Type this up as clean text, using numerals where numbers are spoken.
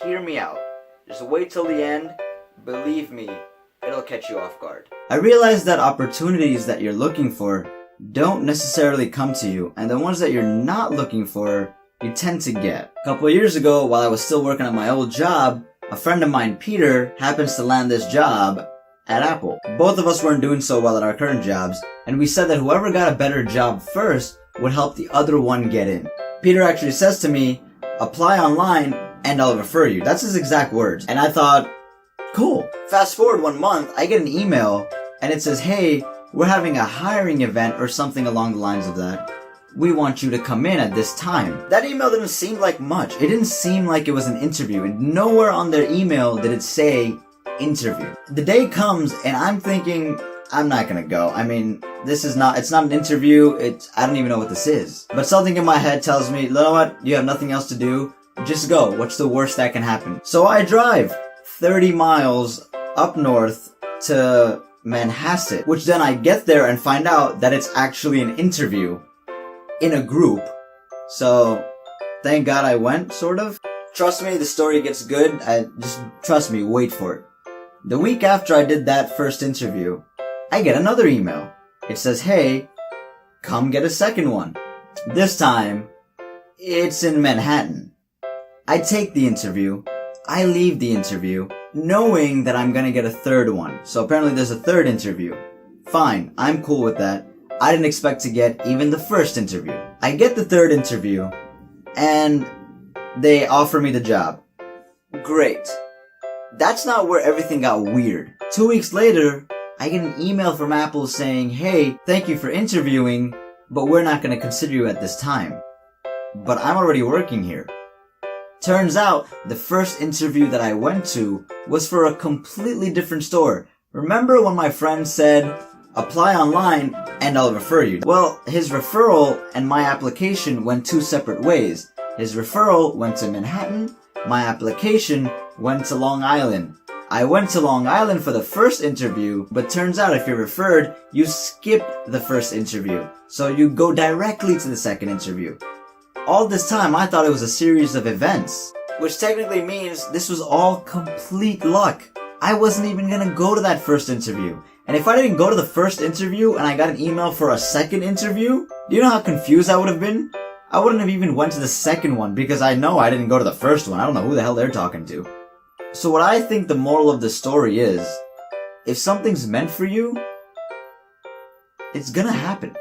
hear me out. Just wait till the end. Believe me, it'll catch you off guard. I realize that opportunities that you're looking for don't necessarily come to you, and the ones that you're not looking for, you tend to get. A couple of years ago, while I was still working at my old job, a friend of mine, Peter, happens to land this job at Apple. Both of us weren't doing so well at our current jobs, and we said that whoever got a better job first would help the other one get in. Peter actually says to me, apply online and I'll refer you. That's his exact words. And I thought, cool. Fast forward 1 month, I get an email and it says, hey, we're having a hiring event or something along the lines of that. We want you to come in at this time. That email didn't seem like much. It didn't seem like it was an interview. And nowhere on their email did it say interview. The day comes and I'm thinking, I'm not gonna go. I mean, it's not an interview. I don't even know what this is. But something in my head tells me, you know what? You have nothing else to do. Just go. What's the worst that can happen? So I drive 30 miles up north to Manhasset, which then I get there and find out that it's actually an interview in a group. So thank God I went, sort of. Trust me, the story gets good. Just trust me, wait for it. The week after I did that first interview, I get another email. It says, hey, come get a second one. This time, it's in Manhattan. I take the interview. I leave the interview, knowing that I'm gonna get a third one. So apparently there's a third interview. Fine, I'm cool with that. I didn't expect to get even the first interview. I get the third interview, and they offer me the job. Great. That's not where everything got weird. 2 weeks later, I get an email from Apple saying, hey, thank you for interviewing, but we're not going to consider you at this time. But I'm already working here. Turns out, the first interview that I went to was for a completely different store. Remember when my friend said, apply online and I'll refer you? Well, his referral and my application went two separate ways. His referral went to Manhattan, my application went to Long Island. I went to Long Island for the first interview, but turns out if you're referred, you skip the first interview. So you go directly to the second interview. All this time, I thought it was a series of events, which technically means this was all complete luck. I wasn't even gonna go to that first interview. And if I didn't go to the first interview and I got an email for a second interview, do you know how confused I would have been? I wouldn't have even went to the second one because I know I didn't go to the first one. I don't know who the hell they're talking to. So what I think the moral of the story is, if something's meant for you, it's gonna happen.